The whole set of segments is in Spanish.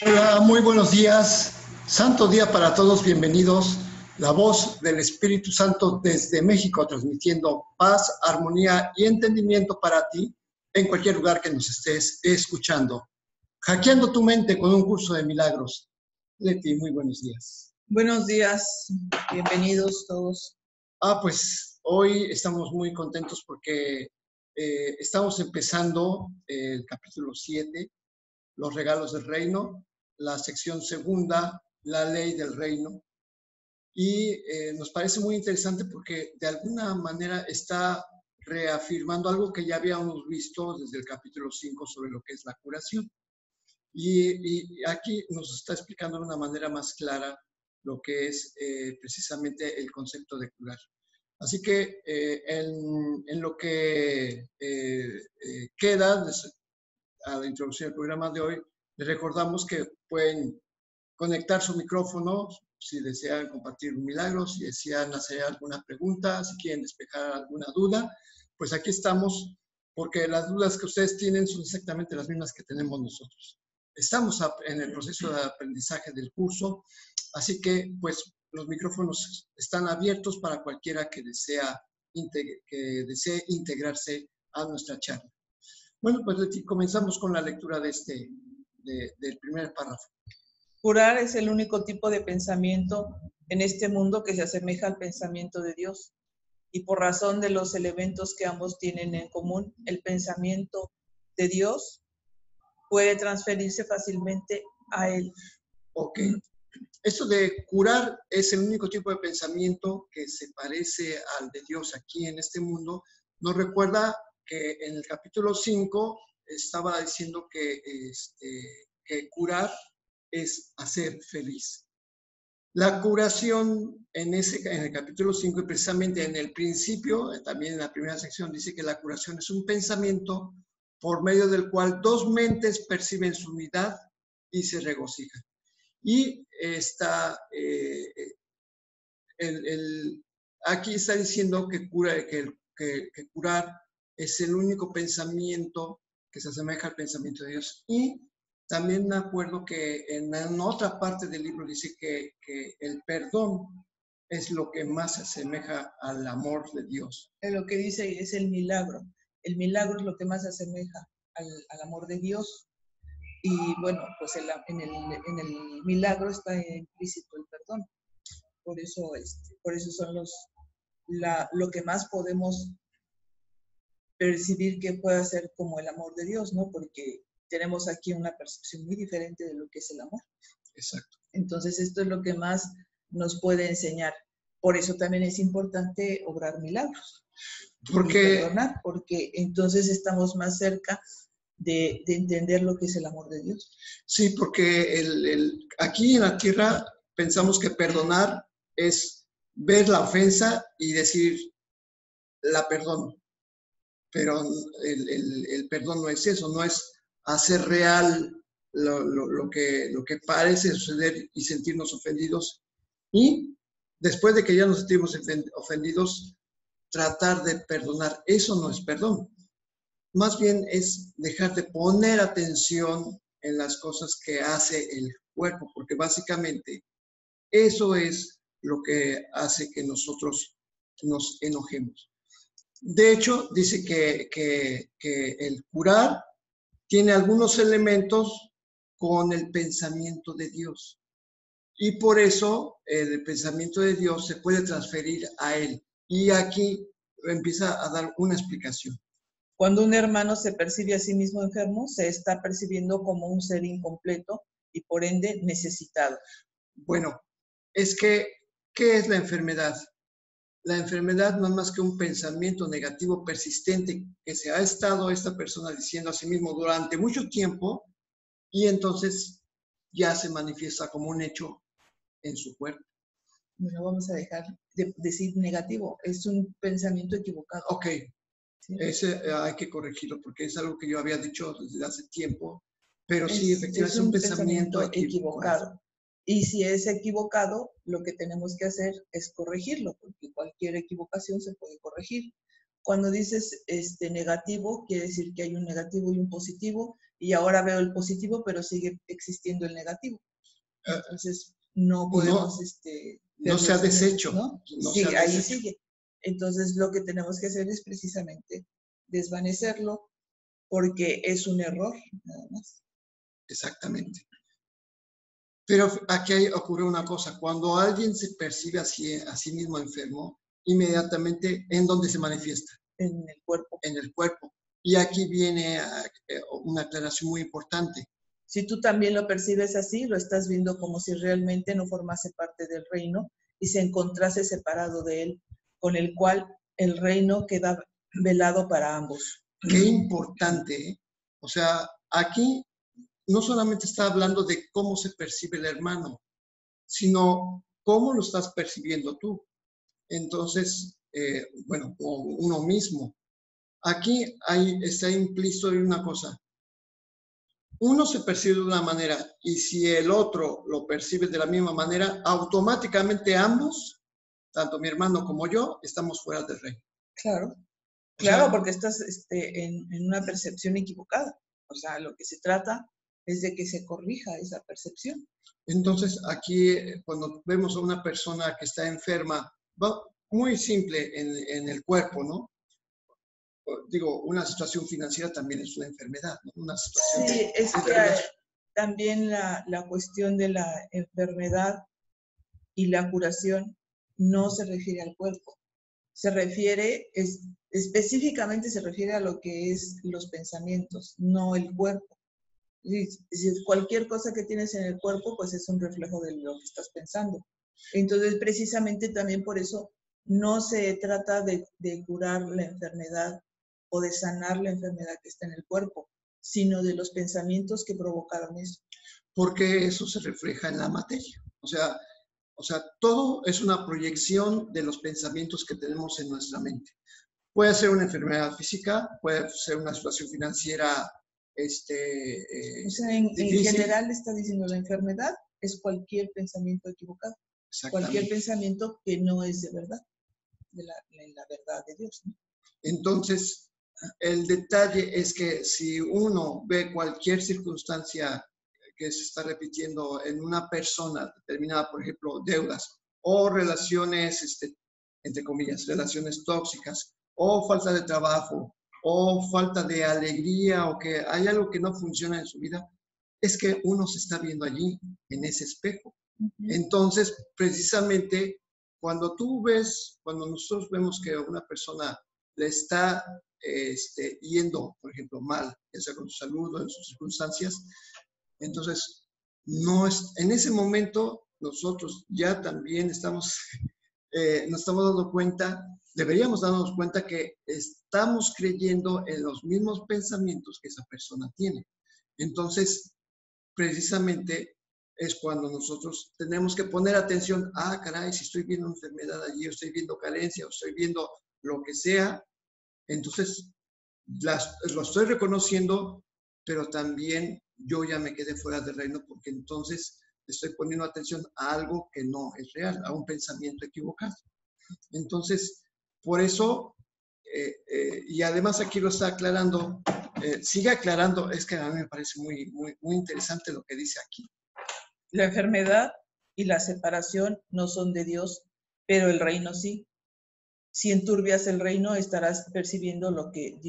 Hola, muy buenos días. Santo día para todos, bienvenidos. La voz del Espíritu Santo desde México, transmitiendo paz, armonía y entendimiento para ti en cualquier lugar que nos estés escuchando. Hackeando tu mente con un curso de milagros. Leti, muy buenos días. Buenos días, bienvenidos todos. Pues hoy estamos muy contentos porque estamos empezando el capítulo 7, los regalos del reino, la sección segunda, la ley del reino. Y nos parece muy interesante porque de alguna manera está reafirmando algo que ya habíamos visto desde el capítulo 5 sobre lo que es la curación. Y aquí nos está explicando de una manera más clara lo que es precisamente el concepto de curar. Así que en lo que queda a la introducción del programa de hoy, les recordamos que pueden conectar su micrófono si desean compartir un milagro, si desean hacer alguna pregunta, si quieren despejar alguna duda, pues aquí estamos, porque las dudas que ustedes tienen son exactamente las mismas que tenemos nosotros. Estamos en el proceso de aprendizaje del curso, así que pues los micrófonos están abiertos para cualquiera que desee integrarse a nuestra charla. Bueno, pues comenzamos con la lectura del primer párrafo. Curar es el único tipo de pensamiento en este mundo que se asemeja al pensamiento de Dios. Y por razón de los elementos que ambos tienen en común, el pensamiento de Dios puede transferirse fácilmente a Él. Ok. Esto de curar es el único tipo de pensamiento que se parece al de Dios aquí en este mundo. Nos recuerda que en el capítulo 5 estaba diciendo que curar es hacer feliz. La curación en el capítulo 5 y precisamente en el principio, también en la primera sección, dice que la curación es un pensamiento por medio del cual dos mentes perciben su unidad y se regocijan. Y aquí está diciendo que curar es el único pensamiento que se asemeja al pensamiento de Dios. Y también me acuerdo que en otra parte del libro dice que el perdón es lo que más se asemeja al amor de Dios. Lo que dice es el milagro. El milagro es lo que más se asemeja al amor de Dios. Y bueno, pues en el milagro está implícito el perdón. Por eso son lo que más podemos percibir que pueda ser como el amor de Dios, ¿no? Porque tenemos aquí una percepción muy diferente de lo que es el amor. Exacto. Entonces, esto es lo que más nos puede enseñar. Por eso también es importante obrar milagros. Perdonar, porque entonces estamos más cerca de entender lo que es el amor de Dios. Sí, porque aquí en la tierra pensamos que perdonar es ver la ofensa y decir, la perdono. Pero el perdón no es eso, no es hacer real lo que parece suceder y sentirnos ofendidos. Y después de que ya nos sentimos ofendidos, tratar de perdonar. Eso no es perdón. Más bien es dejar de poner atención en las cosas que hace el cuerpo, porque básicamente eso es lo que hace que nosotros nos enojemos. De hecho, dice que el curar tiene algunos elementos con el pensamiento de Dios. Y por eso el pensamiento de Dios se puede transferir a él. Y aquí empieza a dar una explicación. Cuando un hermano se percibe a sí mismo enfermo, se está percibiendo como un ser incompleto y por ende necesitado. Bueno, es que, ¿qué es la enfermedad? La enfermedad no es más que un pensamiento negativo persistente que se ha estado esta persona diciendo a sí mismo durante mucho tiempo y entonces ya se manifiesta como un hecho en su cuerpo. Bueno, vamos a dejar de decir negativo. Es un pensamiento equivocado. Ok, ¿Sí? ese hay que corregirlo porque es algo que yo había dicho desde hace tiempo, pero sí, efectivamente Es es un un pensamiento pensamiento equivocado. equivocado. Y si es equivocado, lo que tenemos que hacer es corregirlo, porque cualquier equivocación se puede corregir. Cuando dices negativo, quiere decir que hay un negativo y un positivo, y ahora veo el positivo, pero sigue existiendo el negativo. Entonces, no podemos No, no se ha verlos en eso, deshecho, ¿no? no se ha Sí, ahí deshecho. sigue. Entonces, lo que tenemos que hacer es precisamente desvanecerlo, porque es un error, nada más. Exactamente. Pero aquí ocurre una cosa, cuando alguien se percibe a sí mismo enfermo, inmediatamente, ¿en dónde se manifiesta? En el cuerpo. En el cuerpo. Y aquí viene una aclaración muy importante. Si tú también lo percibes así, lo estás viendo como si realmente no formase parte del reino y se encontrase separado de él, con el cual el reino queda velado para ambos. Qué importante, ¿eh? O sea, aquí no solamente está hablando de cómo se percibe el hermano, sino cómo lo estás percibiendo tú. Entonces, bueno, uno mismo. Aquí está implícito en una cosa. Uno se percibe de una manera y si el otro lo percibe de la misma manera, automáticamente ambos, tanto mi hermano como yo, estamos fuera del reino. Claro, sea, porque estás en una percepción equivocada. O sea, lo que se trata es de que se corrija esa percepción. Entonces, aquí cuando vemos a una persona que está enferma, va muy simple en el cuerpo, ¿no? Digo, una situación financiera también es una enfermedad, ¿no? Una situación Sí, es que también la cuestión de la enfermedad y la curación no se refiere al cuerpo. Se refiere, específicamente se refiere a lo que es los pensamientos, no el cuerpo. Cualquier cosa que tienes en el cuerpo, pues es un reflejo de lo que estás pensando. Entonces, precisamente también por eso no se trata de curar la enfermedad o de sanar la enfermedad que está en el cuerpo, sino de los pensamientos que provocaron eso. Porque eso se refleja en la materia. O sea, todo es una proyección de los pensamientos que tenemos en nuestra mente. Puede ser una enfermedad física, puede ser una situación financiera o sea, en general está diciendo la enfermedad es cualquier pensamiento equivocado, cualquier pensamiento que no es de verdad, de la verdad de Dios, ¿no? Entonces, el detalle es que si uno ve cualquier circunstancia que se está repitiendo en una persona determinada, por ejemplo, deudas o relaciones, entre comillas, relaciones tóxicas o falta de trabajo o falta de alegría o que hay algo que no funciona en su vida, es que uno se está viendo allí en ese espejo. Entonces, precisamente, cuando nosotros vemos que una persona le está yendo, por ejemplo, mal, ya sea con su salud o en sus circunstancias, entonces, en ese momento nosotros ya también nos estamos dando cuenta, deberíamos darnos cuenta que estamos creyendo en los mismos pensamientos que esa persona tiene. Entonces, precisamente es cuando nosotros tenemos que poner atención, caray, si estoy viendo enfermedad allí, o estoy viendo carencia, o estoy viendo lo que sea, entonces lo estoy reconociendo, pero también yo ya me quedé fuera del reino porque entonces estoy poniendo atención a algo que no es real, a un pensamiento equivocado. Entonces, por eso, y además aquí lo está aclarando, sigue aclarando, es que a mí me parece muy, muy, muy interesante lo que dice aquí. La enfermedad y la separación no son de Dios, pero el reino sí. Si enturbias el reino, estarás percibiendo lo que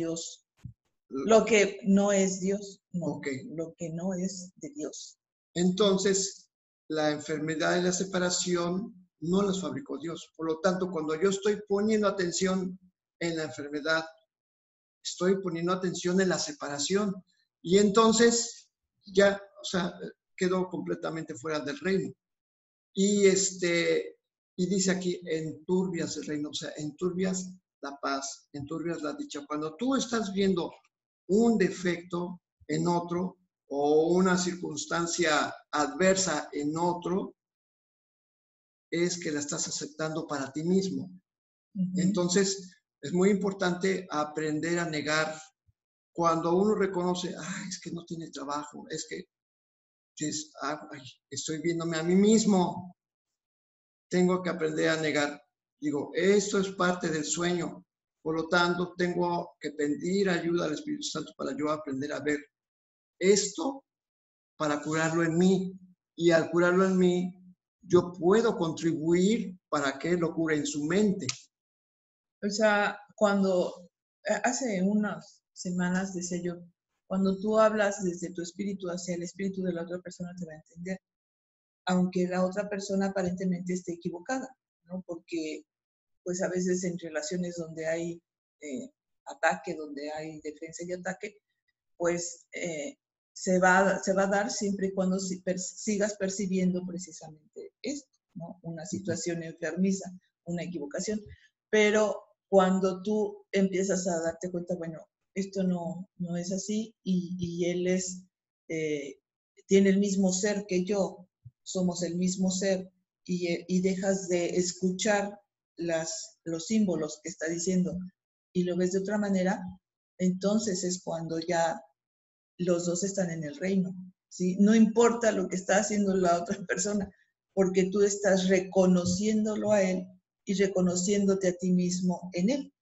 no es Dios, no, lo que no es de Dios. Entonces, la enfermedad y la separación no las fabricó Dios. Por lo tanto, cuando yo estoy poniendo atención en la enfermedad, estoy poniendo atención en la separación. Y entonces, ya, quedo completamente fuera del reino. Y dice aquí, enturbias el reino, o sea, enturbias la paz, enturbias la dicha. Cuando tú estás viendo un defecto en otro o una circunstancia adversa en otro, es que la estás aceptando para ti mismo. Ujú. Entonces, es muy importante aprender a negar. Cuando uno reconoce, es que no tiene trabajo, es que estoy viéndome a mí mismo, tengo que aprender a negar. Digo, esto es parte del sueño. Por lo tanto, tengo que pedir ayuda al Espíritu Santo para yo aprender a ver esto para curarlo en mí. Y al curarlo en mí, yo puedo contribuir para que lo cure en su mente. O sea, cuando hace unas semanas decía yo, cuando tú hablas desde tu espíritu hacia el espíritu de la otra persona te va a entender, aunque la otra persona aparentemente esté equivocada, ¿no? Porque pues a veces en relaciones donde hay ataque, donde hay defensa y ataque, pues se va a dar siempre y cuando sigas percibiendo precisamente esto, ¿no? Una situación enfermiza, una equivocación. Pero cuando tú empiezas a darte cuenta, bueno, esto no es así y él tiene el mismo ser que yo, somos el mismo ser y dejas de escuchar los símbolos que está diciendo y lo ves de otra manera, entonces es cuando ya los dos están en el reino, ¿sí? No importa lo que está haciendo la otra persona, porque tú estás reconociéndolo a él y reconociéndote a ti mismo en él.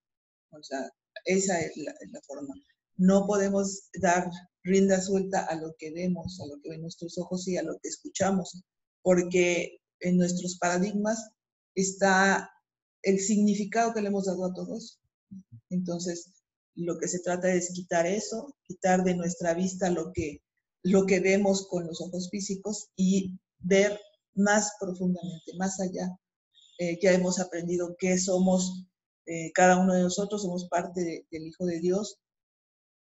O sea, esa es la forma. No podemos dar rienda suelta a lo que vemos, a lo que ven nuestros ojos y a lo que escuchamos, porque en nuestros paradigmas está el significado que le hemos dado a todos. Entonces, lo que se trata es quitar eso, quitar de nuestra vista lo que vemos con los ojos físicos y ver más profundamente, más allá. Ya hemos aprendido que somos, cada uno de nosotros somos parte del Hijo de Dios,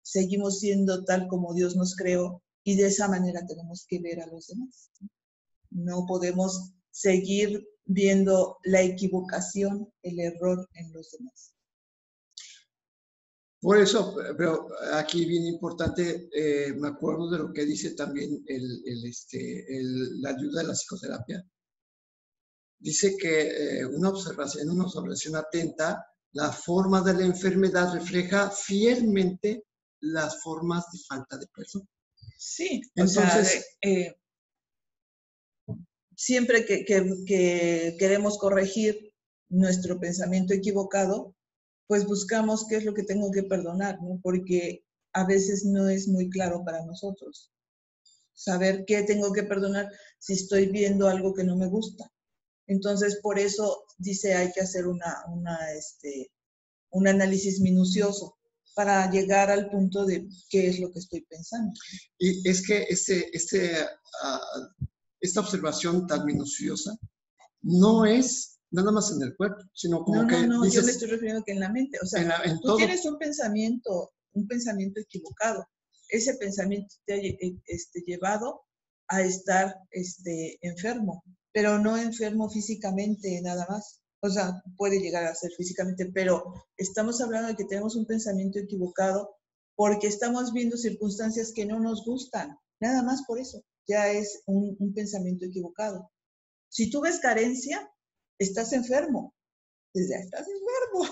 seguimos siendo tal como Dios nos creó y de esa manera tenemos que ver a los demás. No podemos seguir viendo la equivocación, el error en los demás. Por eso, pero aquí bien importante, me acuerdo de lo que dice también la ayuda de la psicoterapia. Dice que en una observación atenta, la forma de la enfermedad refleja fielmente las formas de falta de perdón. Sí, entonces, siempre que queremos corregir nuestro pensamiento equivocado, pues buscamos qué es lo que tengo que perdonar, ¿no? Porque a veces no es muy claro para nosotros saber qué tengo que perdonar si estoy viendo algo que no me gusta. Entonces, por eso dice hay que hacer un análisis minucioso para llegar al punto de qué es lo que estoy pensando. Y es que esta observación tan minuciosa no es nada más en el cuerpo, sino como que dices, yo me estoy refiriendo que en la mente, o sea, tú todo. Tienes un pensamiento equivocado. Ese pensamiento te ha llevado a estar enfermo, pero no enfermo físicamente nada más. O sea, puede llegar a ser físicamente, pero estamos hablando de que tenemos un pensamiento equivocado porque estamos viendo circunstancias que no nos gustan. Nada más por eso, ya es un pensamiento equivocado. Si tú ves carencia, estás enfermo. Ya estás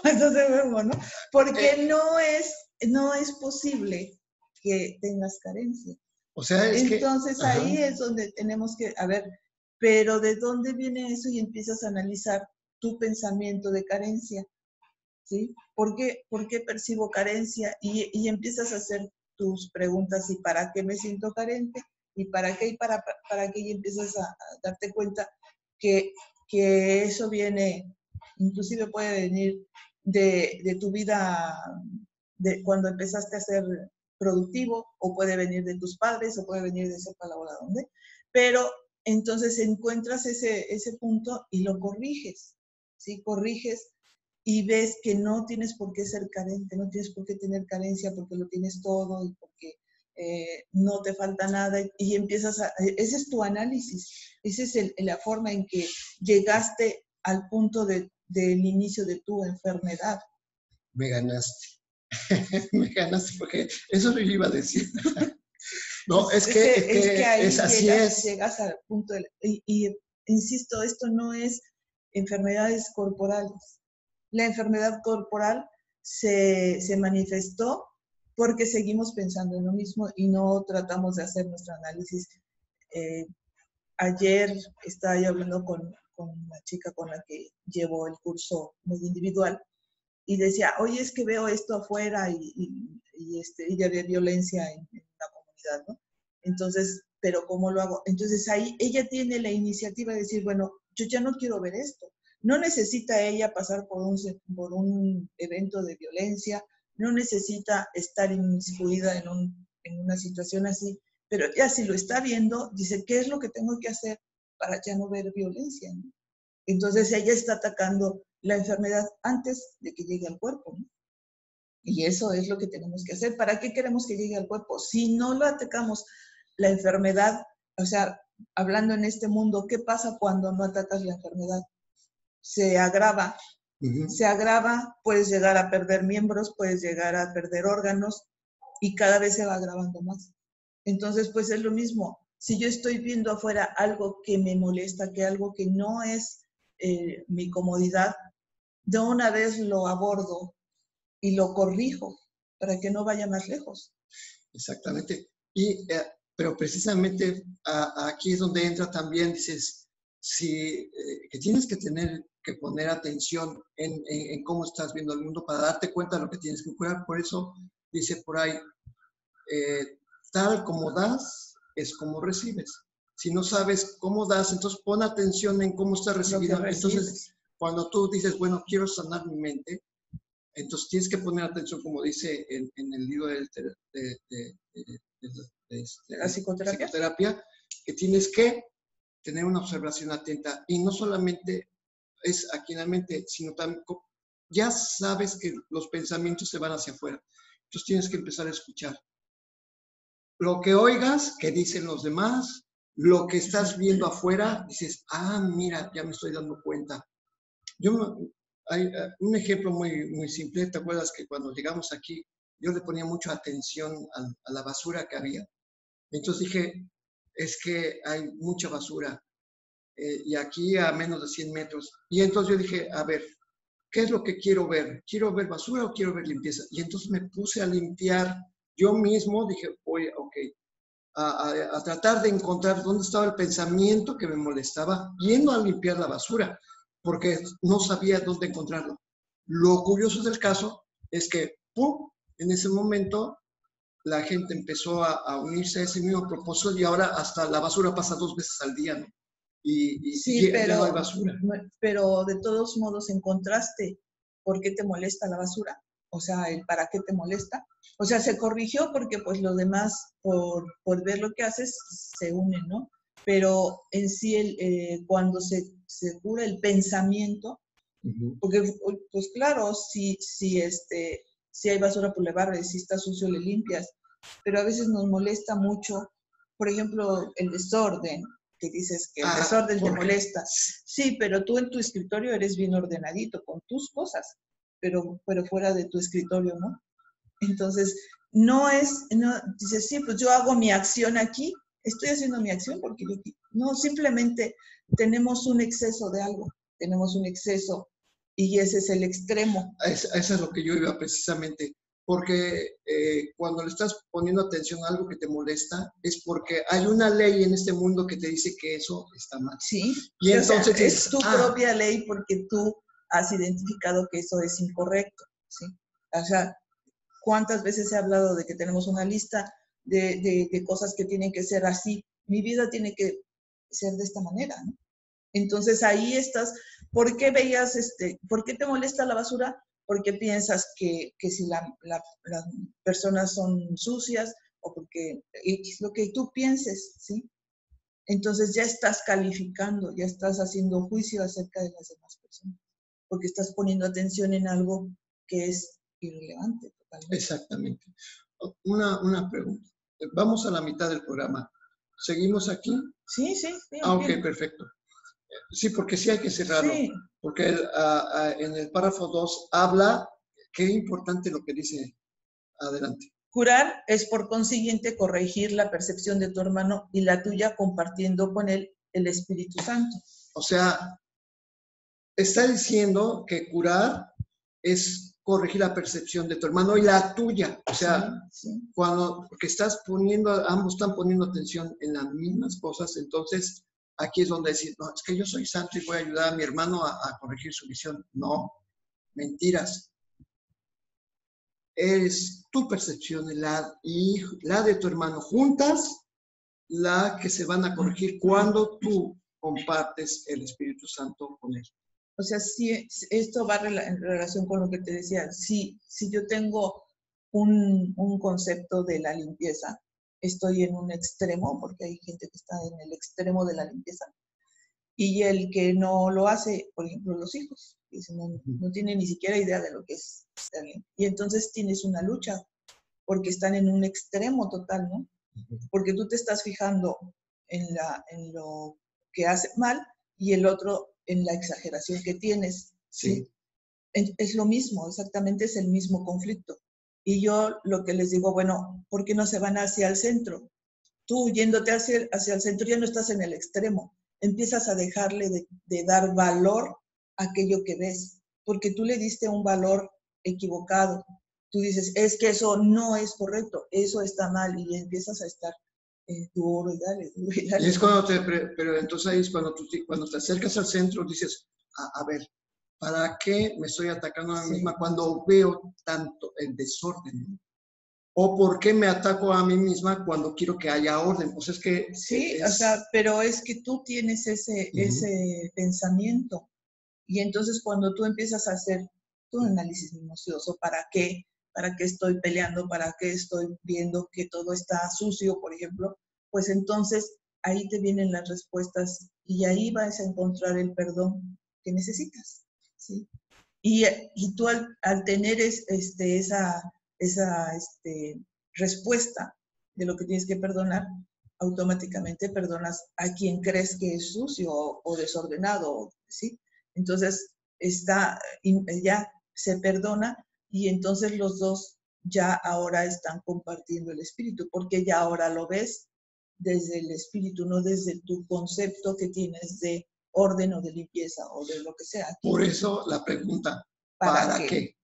enfermo, ¿no? Porque no es posible que tengas carencia. O sea, es entonces que, ahí es donde tenemos que, a ver, pero ¿de dónde viene eso? Y empiezas a analizar tu pensamiento de carencia, ¿sí? ¿Por qué percibo carencia? Y empiezas a hacer tus preguntas, ¿y para qué me siento carente? ¿Y para qué? ¿Y para qué? Y empiezas a darte cuenta que eso viene, inclusive puede venir de tu vida, de cuando empezaste a ser productivo, o puede venir de tus padres, o puede venir de sepa la hora dónde, pero entonces encuentras ese punto y lo corriges, ¿sí? Corriges y ves que no tienes por qué ser carente, no tienes por qué tener carencia porque lo tienes todo y porque no te falta nada y empiezas ese es tu análisis, esa es la forma en que llegaste al punto del inicio de tu enfermedad. Me ganaste. Me ganaste porque eso lo iba a decir. No, es que ahí así llegas al punto y insisto, esto no es enfermedades corporales. La enfermedad corporal se manifestó porque seguimos pensando en lo mismo y no tratamos de hacer nuestro análisis. Ayer estaba yo hablando con una chica con la que llevo el curso muy individual y decía, oye, es que veo esto afuera y ya había violencia en la comunidad, ¿no? Entonces, ¿pero cómo lo hago? Entonces ahí ella tiene la iniciativa de decir, bueno, yo ya no quiero ver esto. No necesita ella pasar por un evento de violencia, no necesita estar inmiscuida en una situación así, pero ya si lo está viendo, dice, ¿qué es lo que tengo que hacer para ya no ver violencia, ¿no? Entonces ella está atacando la enfermedad antes de que llegue al cuerpo, ¿no? Y eso es lo que tenemos que hacer. ¿Para qué queremos que llegue al cuerpo? Si no lo atacamos, la enfermedad, o sea, hablando en este mundo, ¿qué pasa cuando no atacas la enfermedad? Se agrava. Se agrava, puedes llegar a perder miembros, puedes llegar a perder órganos y cada vez se va agravando más. Entonces, pues es lo mismo. Si yo estoy viendo afuera algo que me molesta, que algo que no es mi comodidad, de una vez lo abordo y lo corrijo para que no vaya más lejos. Exactamente. Pero precisamente aquí es donde entra también, dices, que tienes que poner atención en cómo estás viendo el mundo para darte cuenta de lo que tienes que curar. Por eso dice por ahí, tal como das, es como recibes. Si no sabes cómo das, entonces pon atención en cómo está recibido. Entonces, cuando tú dices, bueno, quiero sanar mi mente, entonces tienes que poner atención, como dice en el libro de la psicoterapia, que tienes que tener una observación atenta. Y no solamente es aquí en la mente, sino también ya sabes que los pensamientos se van hacia afuera. Entonces tienes que empezar a escuchar. Lo que oigas, que dicen los demás, lo que estás viendo afuera, dices, mira, ya me estoy dando cuenta. Hay un ejemplo muy simple. ¿Te acuerdas que cuando llegamos aquí, yo le ponía mucha atención a la basura que había? Entonces dije, es que hay mucha basura y aquí a menos de 100 metros. Y entonces yo dije, a ver, ¿qué es lo que quiero ver? ¿Quiero ver basura o quiero ver limpieza? Y entonces me puse a limpiar yo mismo. Dije, oye, ok, a tratar de encontrar dónde estaba el pensamiento que me molestaba, yendo a limpiar la basura, porque no sabía dónde encontrarlo. Lo curioso del caso es que, ¡pum!, en ese momento la gente empezó a unirse a ese mismo propósito y ahora hasta la basura pasa 2 veces al día, ¿no? Sí, ya no hay basura. Pero de todos modos encontraste por qué te molesta la basura, o sea, el para qué te molesta. O sea, se corrigió porque pues los demás, por ver lo que haces, se unen, ¿no? Pero en sí, cuando se cura el pensamiento, porque pues claro, si hay basura, pues le barres, si está sucio, le limpias, pero a veces nos molesta mucho, por ejemplo, el desorden, que dices que el desorden te molesta. Sí, pero tú en tu escritorio eres bien ordenadito con tus cosas, pero fuera de tu escritorio, ¿no? Entonces, dices, sí, pues yo hago mi acción aquí, estoy haciendo mi acción porque no, simplemente tenemos un exceso de algo, tenemos un exceso y ese es el extremo. Eso es lo que yo iba precisamente. Porque cuando le estás poniendo atención a algo que te molesta, es porque hay una ley en este mundo que te dice que eso está mal. Sí, y entonces es tu propia ley porque tú has identificado que eso es incorrecto, ¿sí? O sea, ¿cuántas veces he hablado de que tenemos una lista de cosas que tienen que ser así? Mi vida tiene que ser de esta manera, ¿no? Entonces ahí estás. ¿Por qué por qué te molesta la basura? Porque piensas que si las personas son sucias o porque es lo que tú pienses, ¿sí? Entonces ya estás calificando, ya estás haciendo juicio acerca de las demás personas, porque estás poniendo atención en algo que es irrelevante totalmente. Exactamente. Una pregunta. Vamos a la mitad del programa. ¿Seguimos aquí? Sí. Ok, perfecto. Sí, porque sí hay que cerrarlo. Sí. Porque en el párrafo 2 habla, qué importante lo que dice. Adelante. Curar es por consiguiente corregir la percepción de tu hermano y la tuya compartiendo con él el Espíritu Santo. O sea, está diciendo que curar es corregir la percepción de tu hermano y la tuya. O sea, sí. porque ambos están poniendo atención en las mismas cosas, entonces aquí es donde decir, no, es que yo soy santo y voy a ayudar a mi hermano a corregir su visión. No, mentiras. Es tu percepción y la de tu hermano juntas, la que se van a corregir cuando tú compartes el Espíritu Santo con él. O sea, sí, esto va en relación con lo que te decía. Si yo tengo un concepto de la limpieza, estoy en un extremo, porque hay gente que está en el extremo de la limpieza, y el que no lo hace, por ejemplo, los hijos, no tienen ni siquiera idea de lo que es ser limpio. Y entonces tienes una lucha, porque están en un extremo total, ¿no? Porque tú te estás fijando en lo que hace mal y el otro en la exageración que tienes. Sí. Es lo mismo, exactamente es el mismo conflicto. Y yo lo que les digo, bueno, ¿por qué no se van hacia el centro? Tú yéndote hacia el centro ya no estás en el extremo. Empiezas a dejarle de dar valor a aquello que ves, porque tú le diste un valor equivocado. Tú dices, es que eso no es correcto, eso está mal, y empiezas a estar duro y dale, duro y dale. Y es cuando pero entonces ahí es cuando te acercas al centro, dices, a ver, ¿para qué me estoy atacando a mí misma cuando veo tanto el desorden, ¿no? ¿O por qué me ataco a mí misma cuando quiero que haya orden? Pues es que... Sí, o sea, pero es que tú tienes ese pensamiento. Y entonces cuando tú empiezas a hacer tu análisis minucioso, ¿para qué? ¿Para qué estoy peleando? ¿Para qué estoy viendo que todo está sucio, por ejemplo? Pues entonces ahí te vienen las respuestas y ahí vas a encontrar el perdón que necesitas, ¿sí? Y tú al tener esa respuesta de lo que tienes que perdonar, automáticamente perdonas a quien crees que es sucio o desordenado, ¿sí? Entonces ya se perdona y entonces los dos ya ahora están compartiendo el espíritu, porque ya ahora lo ves desde el espíritu, no desde tu concepto que tienes de orden o de limpieza o de lo que sea. Por eso la pregunta, ¿para qué?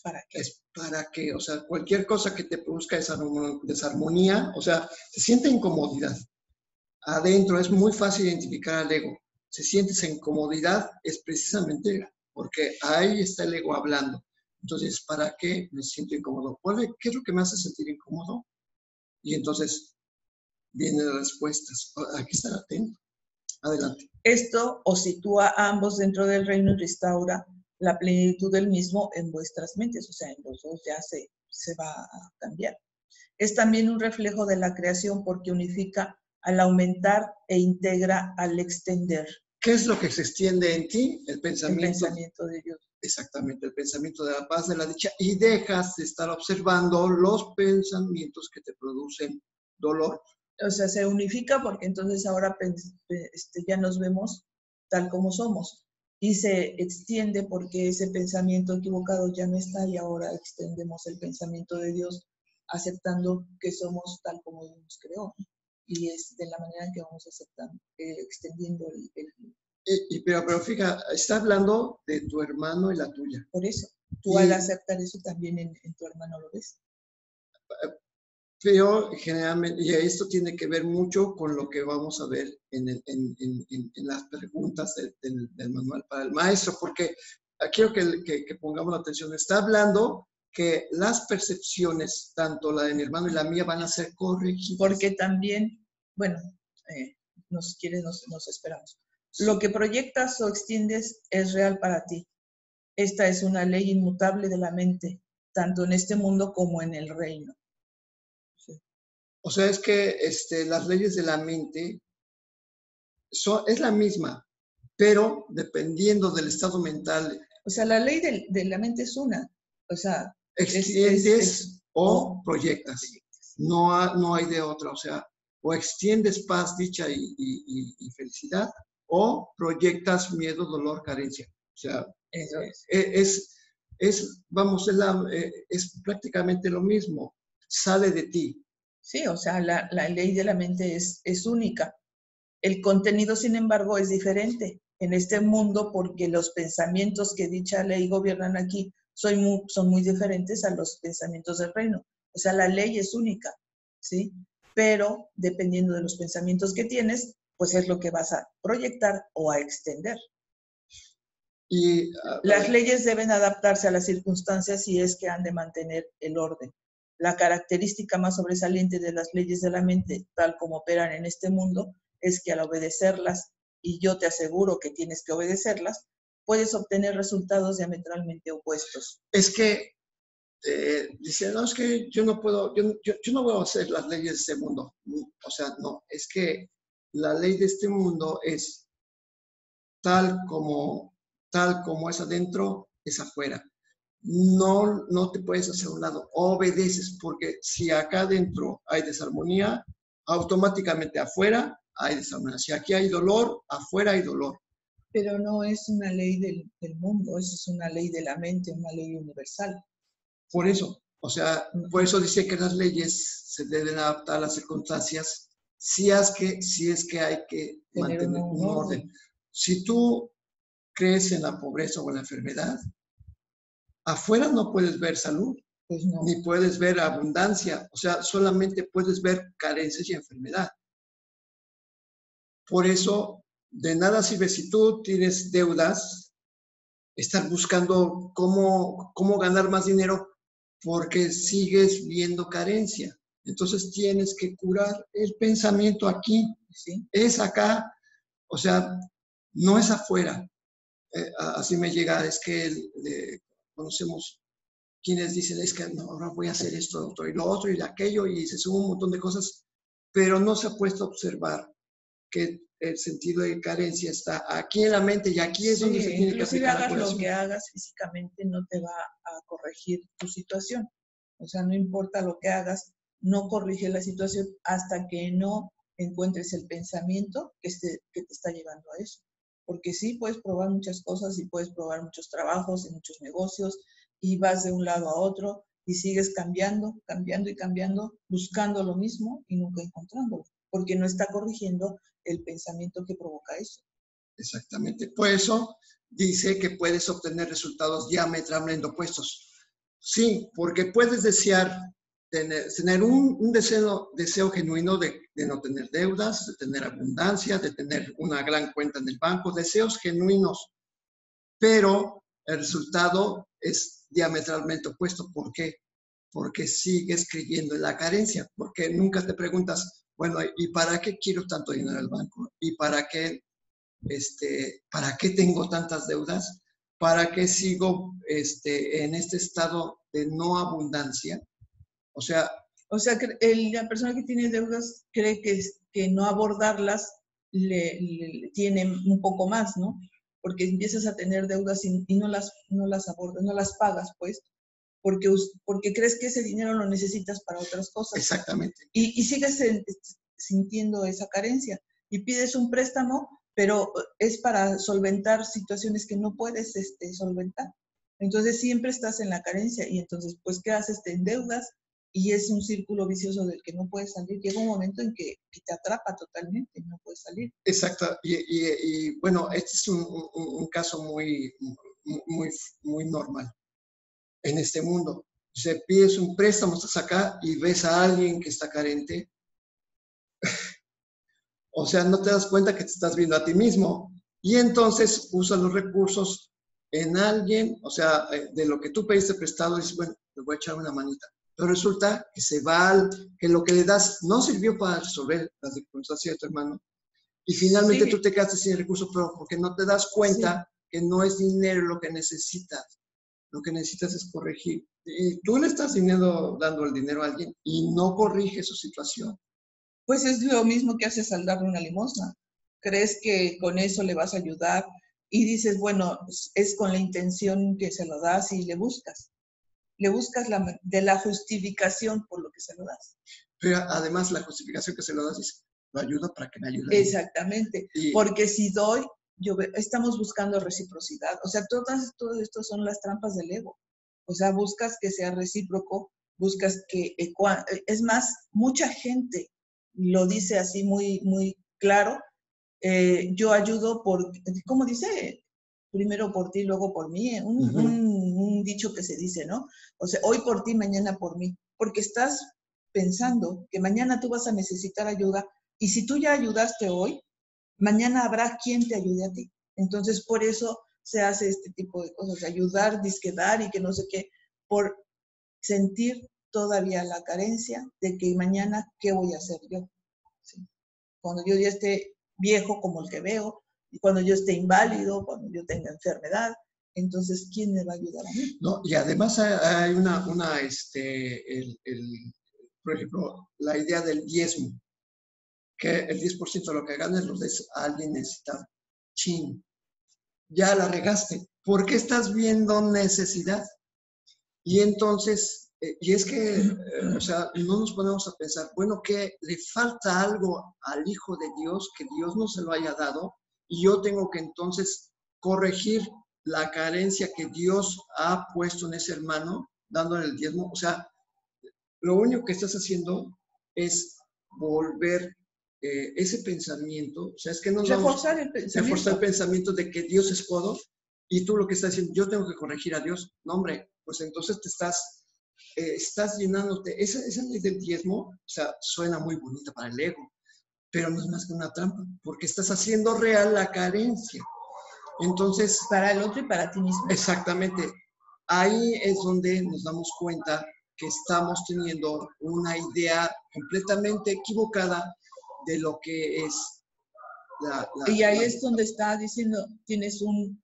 ¿Para qué? Es para qué, o sea, cualquier cosa que te produzca desarmonía, o sea, se siente incomodidad. Adentro es muy fácil identificar al ego. Se siente esa incomodidad, es precisamente porque ahí está el ego hablando. Entonces, ¿para qué me siento incómodo? ¿Qué es lo que me hace sentir incómodo? Y entonces vienen las respuestas. Hay que estar atento. Adelante. Esto os sitúa a ambos dentro del reino y restaura la plenitud del mismo en vuestras mentes, o sea, en los dos ya se va a cambiar. Es también un reflejo de la creación porque unifica al aumentar e integra al extender. ¿Qué es lo que se extiende en ti? El pensamiento de Dios. Exactamente, el pensamiento de la paz, de la dicha, y dejas de estar observando los pensamientos que te producen dolor. O sea, se unifica porque entonces ahora ya nos vemos tal como somos. Y se extiende porque ese pensamiento equivocado ya no está y ahora extendemos el pensamiento de Dios aceptando que somos tal como Dios nos creó. Y es de la manera en que vamos aceptando, extendiendo pero fíjate, está hablando de tu hermano y la tuya. Por eso, tú al aceptar eso también en tu hermano lo ves. Pero generalmente, y esto tiene que ver mucho con lo que vamos a ver en las preguntas del manual para el maestro, porque quiero que pongamos la atención. Está hablando que las percepciones, tanto la de mi hermano y la mía, van a ser corregidas. Porque también, bueno, nos esperamos. Sí. Lo que proyectas o extiendes es real para ti. Esta es una ley inmutable de la mente, tanto en este mundo como en el reino. Sí. O sea, es que las leyes de la mente es la misma, pero dependiendo del estado mental. O sea, la ley de la mente es una. O sea, extiendes o proyectas. No hay de otra. O sea, o extiendes paz, dicha y felicidad, o proyectas miedo, dolor, carencia. O sea, eso es prácticamente lo mismo. Sale de ti. Sí, o sea, la ley de la mente es única. El contenido, sin embargo, es diferente. en este mundo, porque los pensamientos que dicha ley gobiernan aquí son muy diferentes a los pensamientos del reino. O sea, la ley es única, ¿sí? Pero dependiendo de los pensamientos que tienes, pues es lo que vas a proyectar o a extender. Y las leyes deben adaptarse a las circunstancias si es que han de mantener el orden. La característica más sobresaliente de las leyes de la mente, tal como operan en este mundo, es que al obedecerlas, y yo te aseguro que tienes que obedecerlas, puedes obtener resultados diametralmente opuestos. Es que dice, no, es que yo no puedo, yo no voy a hacer las leyes de este mundo. O sea, no, es que la ley de este mundo es tal como es adentro, es afuera. No te puedes hacer a un lado, obedeces, porque si acá adentro hay desarmonía, automáticamente afuera hay desarmonía. Si aquí hay dolor, afuera hay dolor. Pero no es una ley del mundo, eso es una ley de la mente, una ley universal. Por eso, o sea, por eso dice que las leyes se deben adaptar a las circunstancias si es que hay que mantener un orden. Si tú crees en la pobreza o en la enfermedad, afuera no puedes ver salud, pues no, ni puedes ver abundancia, o sea, solamente puedes ver carencias y enfermedad. Por eso, de nada sirve si tú tienes deudas, estar buscando cómo ganar más dinero porque sigues viendo carencia. Entonces tienes que curar el pensamiento aquí, ¿sí? Es acá, o sea, no es afuera. Así me llega, es que conocemos quienes dicen, es que no, ahora voy a hacer esto, otro, y lo otro, y aquello, y se sube un montón de cosas, pero no se ha puesto a observar que el sentido de carencia está aquí en la mente, y aquí es donde se tiene que aplicar la curación. Lo que hagas físicamente no te va a corregir tu situación. O sea, no importa lo que hagas, no corrige la situación hasta que no encuentres el pensamiento que te está llevando a eso. Porque sí, puedes probar muchas cosas y puedes probar muchos trabajos y muchos negocios y vas de un lado a otro y sigues cambiando, cambiando y cambiando, buscando lo mismo y nunca encontrándolo, porque no está corrigiendo el pensamiento que provoca eso. Exactamente. Por eso dice que puedes obtener resultados diametralmente opuestos. Sí, porque puedes desear tener un deseo genuino de no tener deudas, de tener abundancia, de tener una gran cuenta en el banco, deseos genuinos, pero el resultado es diametralmente opuesto. ¿Por qué? Porque sigues creyendo en la carencia, porque nunca te preguntas, bueno, ¿y para qué quiero tanto dinero al banco? ¿Y para qué tengo tantas deudas? ¿Para qué sigo en este estado de no abundancia? O sea, la persona que tiene deudas cree que no abordarlas le tiene un poco más, ¿no? Porque empiezas a tener deudas y no las abordas, no las pagas, pues, porque crees que ese dinero lo necesitas para otras cosas. Exactamente. Y sigues sintiendo esa carencia y pides un préstamo, pero es para solventar situaciones que no puedes solventar. Entonces siempre estás en la carencia y entonces, pues, ¿qué haces? Te endeudas y es un círculo vicioso del que no puedes salir. Llega un momento en que te atrapa totalmente, no puedes salir. Exacto. Y bueno, este es un caso muy normal en este mundo. Se pides un préstamo, estás acá y ves a alguien que está carente. O sea, no te das cuenta que te estás viendo a ti mismo. Y entonces usas los recursos en alguien, o sea, de lo que tú pediste prestado, y dices, bueno, le voy a echar una manita. Pero resulta que que lo que le das no sirvió para resolver las circunstancias de tu hermano. Y finalmente tú te quedaste sin recursos, pero porque no te das cuenta que no es dinero lo que necesitas. Lo que necesitas es corregir. Y tú le estás dando el dinero a alguien y no corrige su situación. Pues es lo mismo que haces al darle una limosna. Crees que con eso le vas a ayudar y dices, bueno, es con la intención que se lo das y le buscas. Le buscas la justificación por lo que se lo das. Pero además la justificación que se lo das es, lo ayudo para que me ayude. Exactamente, porque si doy, estamos buscando reciprocidad. O sea, todo esto son las trampas del ego. O sea, buscas que sea recíproco, buscas que, es más, mucha gente lo dice así muy, muy claro, Yo ayudo por, ¿cómo dice? Primero por ti, luego por mí. Un dicho que se dice, ¿no? O sea, hoy por ti, mañana por mí. Porque estás pensando que mañana tú vas a necesitar ayuda y si tú ya ayudaste hoy, mañana habrá quien te ayude a ti. Entonces, por eso se hace este tipo de cosas, de ayudar, disquedar y que no sé qué, por sentir todavía la carencia de que mañana, ¿qué voy a hacer yo? ¿Sí? Cuando yo ya esté viejo como el que veo, y cuando yo esté inválido, cuando yo tenga enfermedad, entonces, ¿quién me va a ayudar a mí? No, y además hay por ejemplo, la idea del diezmo, que el 10% de lo que ganes lo des a alguien necesitado. Chin, ya la regaste. ¿Por qué estás viendo necesidad? Y entonces, y es que, o sea, no nos ponemos a pensar, bueno, que le falta algo al Hijo de Dios, que Dios no se lo haya dado, y yo tengo que entonces corregir la carencia que Dios ha puesto en ese hermano, dándole el diezmo. O sea, lo único que estás haciendo es volver ese pensamiento, o sea, es que nos reforzar el pensamiento. Reforzar el pensamiento de que Dios es codo, y tú lo que estás diciendo, yo tengo que corregir a Dios. No, hombre, pues entonces te estás llenándote. Esa ley del diezmo, o sea, suena muy bonita para el ego, pero no es más que una trampa, porque estás haciendo real la carencia. Entonces, para el otro y para ti mismo. Exactamente. Ahí es donde nos damos cuenta que estamos teniendo una idea completamente equivocada de lo que es y ahí es donde está diciendo, tienes un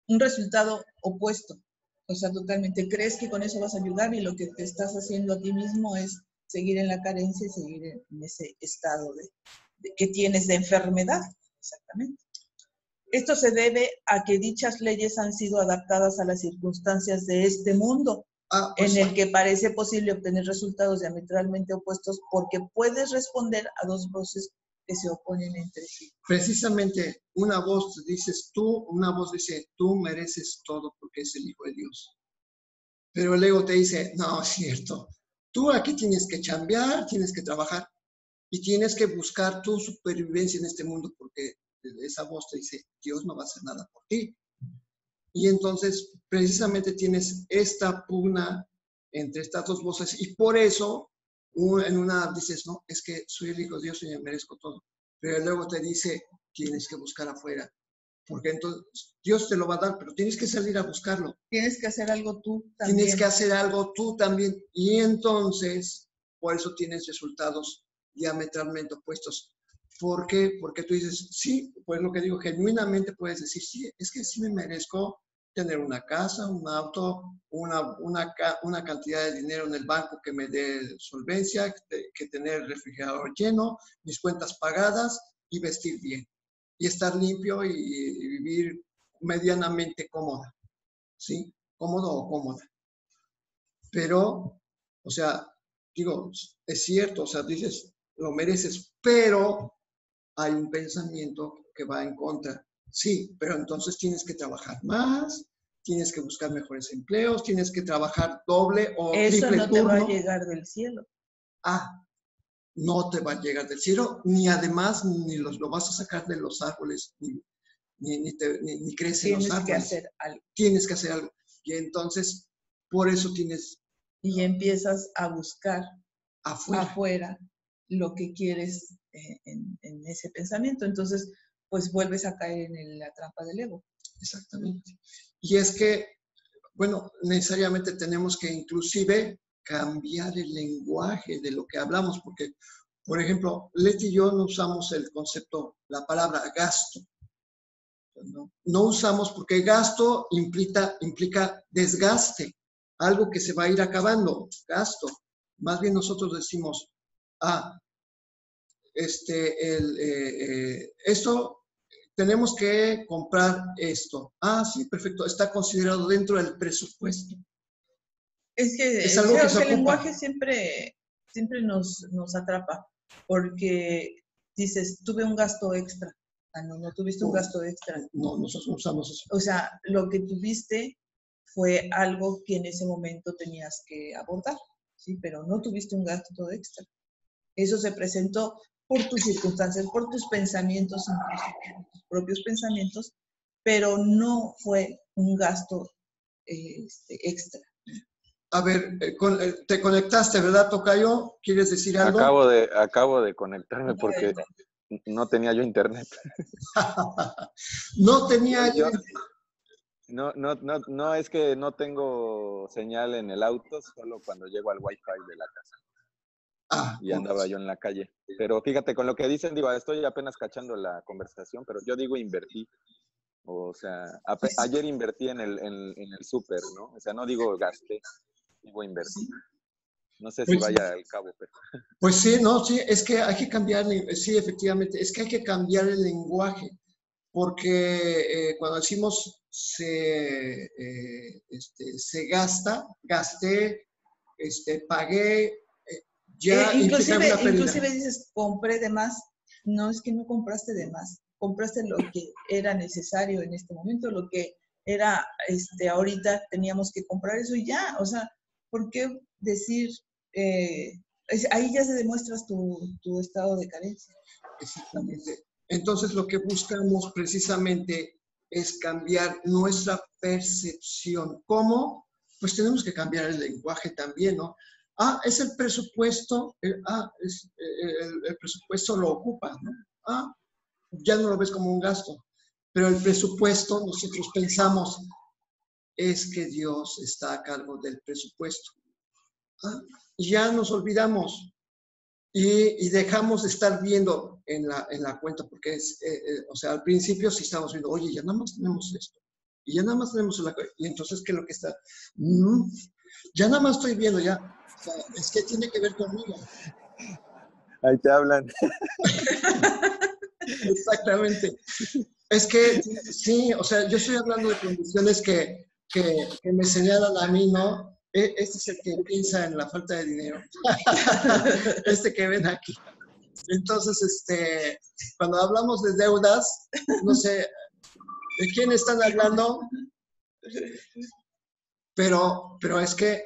resultado opuesto. O sea, totalmente crees que con eso vas a ayudar y lo que te estás haciendo a ti mismo es seguir en la carencia y seguir en ese estado que tienes de enfermedad. Exactamente. Esto se debe a que dichas leyes han sido adaptadas a las circunstancias de este mundo, en el que parece posible obtener resultados diametralmente opuestos porque puedes responder a dos voces que se oponen entre sí. Precisamente una voz dices tú, una voz dice tú mereces todo porque es el Hijo de Dios. Pero el ego te dice, no, es cierto, tú aquí tienes que chambear, tienes que trabajar y tienes que buscar tu supervivencia en este mundo porque esa voz te dice, Dios no va a hacer nada por ti. Y entonces precisamente tienes esta pugna entre estas dos voces y por eso en una dices, no, es que soy el Hijo de Dios y me merezco todo. Pero luego te dice, tienes que buscar afuera, porque entonces Dios te lo va a dar, pero tienes que salir a buscarlo. Tienes que hacer algo tú también. Tienes que hacer algo tú también. Y entonces, por eso tienes resultados diametralmente opuestos. ¿Por qué? Porque tú dices, sí, pues lo que digo, genuinamente puedes decir, sí, es que sí me merezco tener una casa, un auto, una cantidad de dinero en el banco que me dé solvencia, que tener el refrigerador lleno, mis cuentas pagadas y vestir bien. Y estar limpio y vivir medianamente cómoda, ¿sí? Cómodo o cómoda. Pero, o sea, digo, es cierto, o sea, dices, lo mereces, pero hay un pensamiento que va en contra. Sí, pero entonces tienes que trabajar más, tienes que buscar mejores empleos, tienes que trabajar doble o triple turno. Eso no te va a llegar del cielo. Ah, no te va a llegar del cielo, ni además ni lo vas a sacar de los árboles, ni crece en los árboles. Tienes que hacer algo. Tienes que hacer algo. Y entonces, por eso tienes... Y empiezas a buscar afuera lo que quieres en ese pensamiento. Entonces, pues vuelves a caer en la trampa del ego. Exactamente. Y es que, bueno, necesariamente tenemos que inclusive cambiar el lenguaje de lo que hablamos, porque, por ejemplo, Leti y yo no usamos el concepto, la palabra gasto. No usamos porque gasto implica desgaste, algo que se va a ir acabando, gasto. Más bien nosotros decimos, esto, tenemos que comprar esto. Sí, perfecto, está considerado dentro del presupuesto. Es que es algo que se el lenguaje siempre nos atrapa, porque dices, tuve un gasto extra. No tuviste un gasto extra. No, nosotros no usamos eso. O sea, lo que tuviste fue algo que en ese momento tenías que abordar, ¿sí? Pero no tuviste un gasto extra. Eso se presentó por tus circunstancias, por tus pensamientos, incluso tus propios pensamientos, pero no fue un gasto extra. A ver, te conectaste, ¿verdad, tocayo? ¿Quieres decir algo? Acabo de conectarme porque no tenía yo internet. No tenía yo. No, es que no tengo señal en el auto, solo cuando llego al Wi-Fi de la casa. Y andaba yo en la calle. Pero fíjate, con lo que dicen, digo, estoy apenas cachando la conversación, pero yo digo invertí. O sea, ayer invertí en el súper, ¿no? O sea, no digo gasté, digo invertí. No sé si vaya al cabo, pero... Pues sí, no, sí, es que hay que cambiar, sí, efectivamente, es que hay que cambiar el lenguaje, porque cuando decimos se gasta, gasté, pagué, ya inclusive dices, compré de más. No, es que no compraste de más, compraste lo que era necesario en este momento, lo que era, ahorita teníamos que comprar eso y ya, o sea, ¿por qué decir, ahí ya se demuestras tu estado de carencia? Exactamente. Entonces lo que buscamos precisamente es cambiar nuestra percepción. ¿Cómo? Pues tenemos que cambiar el lenguaje también, ¿no? Es el presupuesto, el presupuesto lo ocupa, ¿no? Ya no lo ves como un gasto, pero el presupuesto, nosotros pensamos, es que Dios está a cargo del presupuesto. Y ya nos olvidamos y dejamos de estar viendo en la cuenta, porque o sea, al principio sí estamos viendo, oye, ya nada más tenemos esto, y ya nada más tenemos y entonces, ¿qué es lo que está? Ya nada más estoy viendo, ya, o sea, es que tiene que ver conmigo. Ahí te hablan. Exactamente. Es que, sí, o sea, yo estoy hablando de condiciones que me señalan a mí, ¿no? Este es el que piensa en la falta de dinero. Que ven aquí. Entonces, cuando hablamos de deudas, no sé, ¿de quién están hablando? Pero es que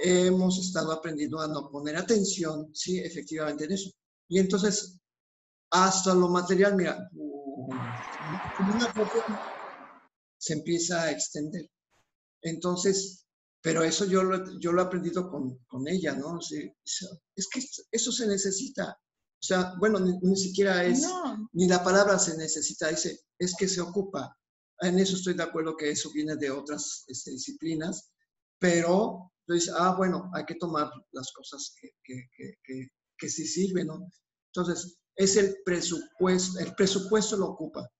hemos estado aprendiendo a no poner atención, sí, efectivamente en eso. Y entonces, hasta lo material, mira, como una foto se empieza a extender. Entonces, pero eso yo lo he aprendido con ella, ¿no? Sí, es que eso se necesita. O sea, bueno, ni siquiera es, ni la palabra se necesita, es que se ocupa. En eso estoy de acuerdo que eso viene de otras disciplinas, pero entonces, bueno, hay que tomar las cosas que sí sirven, ¿no? Entonces, es el presupuesto lo ocupa.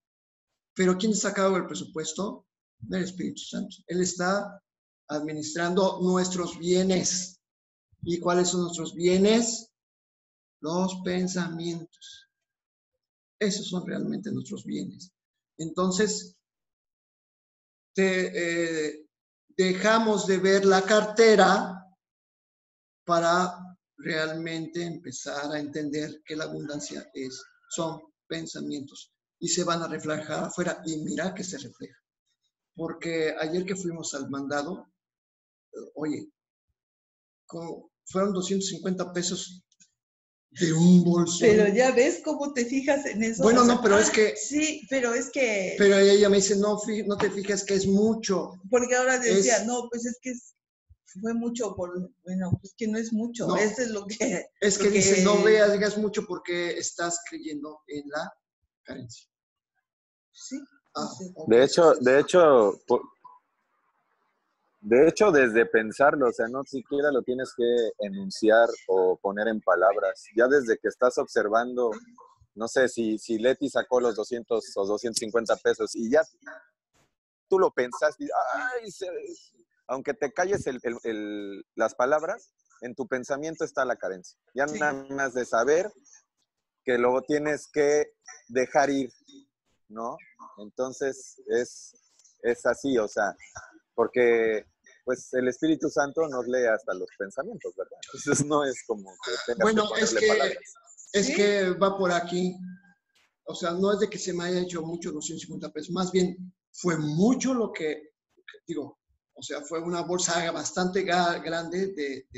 Pero ¿quién está a cargo del presupuesto? El Espíritu Santo. Él está administrando nuestros bienes. ¿Y cuáles son nuestros bienes? Los pensamientos. Esos son realmente nuestros bienes. Entonces, dejamos de ver la cartera para realmente empezar a entender que la abundancia son pensamientos y se van a reflejar afuera. Y mira que se refleja. Porque ayer que fuimos al mandado, oye, fueron 250 pesos de un bolso. Pero ya ves cómo te fijas en eso. Bueno, no, pero es que... Sí, pero es que... Pero ella me dice, no te fijas que es mucho. Porque ahora decía, no, pues es que fue mucho, bueno, pues que no es mucho. No, eso es lo que... Es que dice, no digas mucho porque estás creyendo en la carencia. Sí. De hecho, desde pensarlo, o sea, no siquiera lo tienes que enunciar o poner en palabras. Ya desde que estás observando, no sé, si Leti sacó los 200 o 250 pesos y ya tú lo pensaste, aunque te calles las palabras, en tu pensamiento está la carencia. Ya nada más de saber que luego tienes que dejar ir, ¿no? Entonces es así, o sea, porque pues el Espíritu Santo nos lee hasta los pensamientos, ¿verdad? Entonces no es como que tengas que ponerle palabras. Es que va por aquí. O sea, no es de que se me haya hecho mucho 250 pesos, más bien fue mucho lo que digo, o sea, fue una bolsa bastante grande de